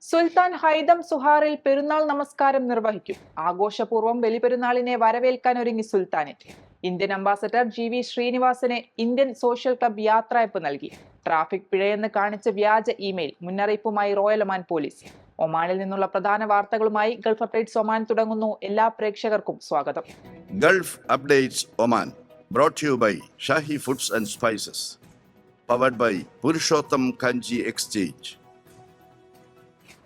സുൽത്താൻ Haitham സുഹാറിൽ പെരുന്നാൾ നമസ്കാരം നിർവഹിക്കും. ആഘോഷപൂർവ്വം ബലിപെരുന്നാളിനെ വരവേൽക്കാൻ ഒരുങ്ങി സുൽത്താനേറ്റ്. ഇന്ത്യൻ അംബാസഡർ GV ശ്രീനിവാസന് ഇന്ത്യൻ സോഷ്യൽ ക്ലബ് യാത്രയപ്പ് നൽകി. ട്രാഫിക് പിഴയെന്ന് കാണിച്ച വ്യാജ ഇമെയിൽ മുന്നറിയിപ്പുമായി റോയൽ ഒമാൻ പോലീസ്. ഒമാനിൽ നിന്നുള്ള പ്രധാന വാർത്തകളുമായി ഗൾഫ് അപ്ഡേറ്റ്സ് ഒമാൻ തുടങ്ങുന്നു. എല്ലാ പ്രേക്ഷകർക്കും സ്വാഗതം. Gulf updates Oman brought to you by Shahi foods and spices, powered by Purushottam Kanji exchange.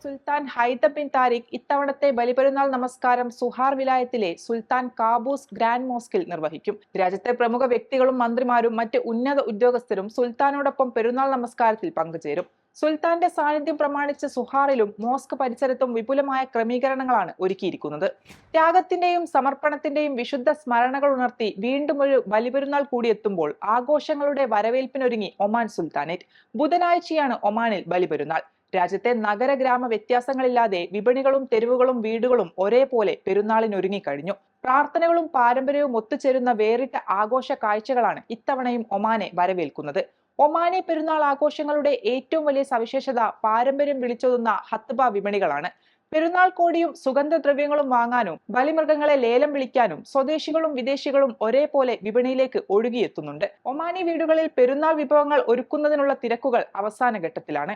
Sultan Haitham bin Tariq ഇത്തവണത്തെ ബലിപെരുന്നാൾ നമസ്കാരം സുഹാർ വിലായത്തിലെ സുൽത്താൻ കാബൂസ് ഗ്രാൻഡ് മോസ്കിൽ നിർവഹിക്കും. രാജ്യത്തെ പ്രമുഖ വ്യക്തികളും മന്ത്രിമാരും മറ്റ് ഉന്നത ഉദ്യോഗസ്ഥരും സുൽത്താനോടൊപ്പം പെരുന്നാൾ നമസ്കാരത്തിൽ പങ്കുചേരും. സുൽത്താന്റെ സാന്നിധ്യം പ്രമാണിച്ച് സുഹാറിലും മോസ്ക് പരിസരത്തും വിപുലമായ ക്രമീകരണങ്ങളാണ് ഒരുക്കിയിരിക്കുന്നത്. ത്യാഗത്തിന്റെയും സമർപ്പണത്തിന്റെയും വിശുദ്ധ സ്മരണകൾ ഉണർത്തി വീണ്ടും ഒരു ബലിപെരുന്നാൾ കൂടിയെത്തുമ്പോൾ ആഘോഷങ്ങളുടെ വരവേൽപ്പിനൊരുങ്ങി ഒമാൻ സുൽത്താനേറ്റ്. ബുധനാഴ്ചയാണ് ഒമാനിൽ ബലിപെരുന്നാൾ. രാജ്യത്തെ നഗര ഗ്രാമ വ്യത്യാസങ്ങളില്ലാതെ വിപണികളും തെരുവുകളും വീടുകളും ഒരേപോലെ പെരുന്നാളിനൊരുങ്ങിക്കഴിഞ്ഞു. പ്രാർത്ഥനകളും പാരമ്പര്യവും ഒത്തുചേരുന്ന വേറിട്ട ആഘോഷ കാഴ്ചകളാണ് ഇത്തവണയും ഒമാനെ വരവേൽക്കുന്നത്. ഒമാനി പെരുന്നാൾ ആഘോഷങ്ങളുടെ ഏറ്റവും വലിയ സവിശേഷത പാരമ്പര്യം വിളിച്ചോതുന്ന ഹത്ബ വിപണികളാണ്. പെരുന്നാൾ കോടിയും സുഗന്ധദ്രവ്യങ്ങളും വാങ്ങാനും ബലിമൃഗങ്ങളെ ലേലം വിളിക്കാനും സ്വദേശികളും വിദേശികളും ഒരേപോലെ വിപണിയിലേക്ക് ഒഴുകിയെത്തുന്നുണ്ട്. ഒമാനി വീടുകളിൽ പെരുന്നാൾ വിഭവങ്ങൾ ഒരുക്കുന്നതിനുള്ള തിരക്കുകൾ അവസാന ഘട്ടത്തിലാണ്.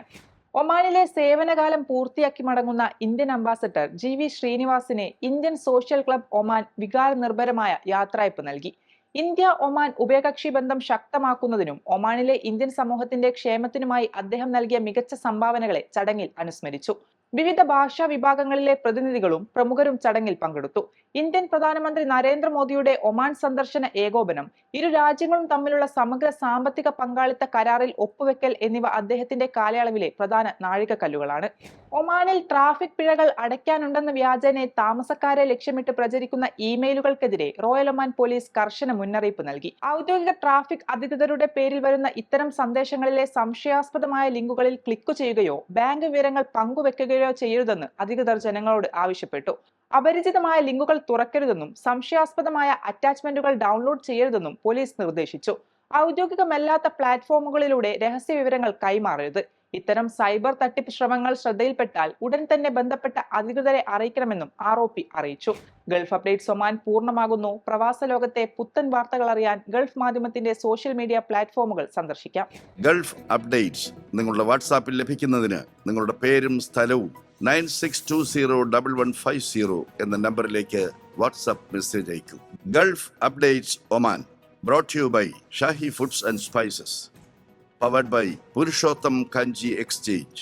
ഒമാനിലെ സേവനകാലം പൂർത്തിയാക്കി മടങ്ങുന്ന ഇന്ത്യൻ അംബാസഡർ GV ശ്രീനിവാസന് ഇന്ത്യൻ സോഷ്യൽ ക്ലബ് ഒമാൻ വികാര നിർഭരമായ യാത്രയപ്പ് നൽകി. ഇന്ത്യ ഒമാൻ ഉഭയകക്ഷി ബന്ധം ശക്തമാക്കുന്നതിനും ഒമാനിലെ ഇന്ത്യൻ സമൂഹത്തിന്റെ ക്ഷേമത്തിനുമായി അദ്ദേഹം നൽകിയ മികച്ച സംഭാവനകളെ ചടങ്ങിൽ അനുസ്മരിച്ചു. വിവിധ ഭാഷാ വിഭാഗങ്ങളിലെ പ്രതിനിധികളും പ്രമുഖരും ചടങ്ങിൽ പങ്കെടുത്തു. ഇന്ത്യൻ പ്രധാനമന്ത്രി നരേന്ദ്രമോദിയുടെ ഒമാൻ സന്ദർശന ഏകോപനം, ഇരു രാജ്യങ്ങളും തമ്മിലുള്ള സമഗ്ര സാമ്പത്തിക പങ്കാളിത്ത കരാറിൽ ഒപ്പുവെക്കൽ എന്നിവ അദ്ദേഹത്തിന്റെ കാലയളവിലെ പ്രധാന നാഴികക്കല്ലുകളാണ്. ഒമാനിൽ ട്രാഫിക് പിഴകൾ അടയ്ക്കാനുണ്ടെന്ന വ്യാജേന താമസക്കാരെ ലക്ഷ്യമിട്ട് പ്രചരിക്കുന്ന ഇമെയിലുകൾക്കെതിരെ റോയൽ ഒമാൻ പോലീസ് കർശന മുന്നറിയിപ്പ് നൽകി. ഔദ്യോഗിക ട്രാഫിക് അധികൃതരുടെ പേരിൽ വരുന്ന ഇത്തരം സന്ദേശങ്ങളിലെ സംശയാസ്പദമായ ലിങ്കുകളിൽ ക്ലിക്ക് ചെയ്യുകയോ ബാങ്ക് വിവരങ്ങൾ പങ്കുവെക്കുകയോ ചെയ്യരുതെന്ന് അധികൃതർ ജനങ്ങളോട് ആവശ്യപ്പെട്ടു. അപരിചിതമായ ലിങ്കുകൾ തുറക്കരുതെന്നും സംശയാസ്പദമായ അറ്റാച്ച്മെന്റുകൾ ഡൗൺലോഡ് ചെയ്യരുതെന്നും പോലീസ് നിർദ്ദേശിച്ചു. ഔദ്യോഗികമല്ലാത്ത പ്ലാറ്റ്ഫോമുകളിലൂടെ രഹസ്യ വിവരങ്ങൾ കൈമാറരുത്. ഇത്തരം സൈബർ തട്ടിപ്പ് ശ്രമങ്ങൾ ശ്രദ്ധയിൽപ്പെട്ടാൽ ഉടൻ തന്നെ ബന്ധപ്പെട്ട അധികൃതരെ അറിയിക്കണമെന്നും ROP അറിയിച്ചു. ഗൾഫ് അപ്ഡേറ്റ്സ് ഒമാൻ പൂർണ്ണമാകുന്നു. പ്രവാസ ലോകത്തെ പുത്തൻ വാർത്തകൾ അറിയാൻ ഗൾഫ് മാധ്യമത്തിന്റെ സോഷ്യൽ മീഡിയ പ്ലാറ്റ്ഫോമുകൾ സന്ദർശിക്കാം. ഗൾഫ് അപ്ഡേറ്റ്സ് നിങ്ങളുടെ വാട്സാപ്പിൽ ലഭിക്കുന്നതിന് നിങ്ങളുടെ പേരും സ്ഥലവും 96201150 എന്ന നമ്പറിലേക്ക് വാട്സാപ്പ് മെസ്സേജ് അയക്കൂ. Gulf updates Oman brought to you by Shahi foods and spices, powered by Purushottam Kanji exchange.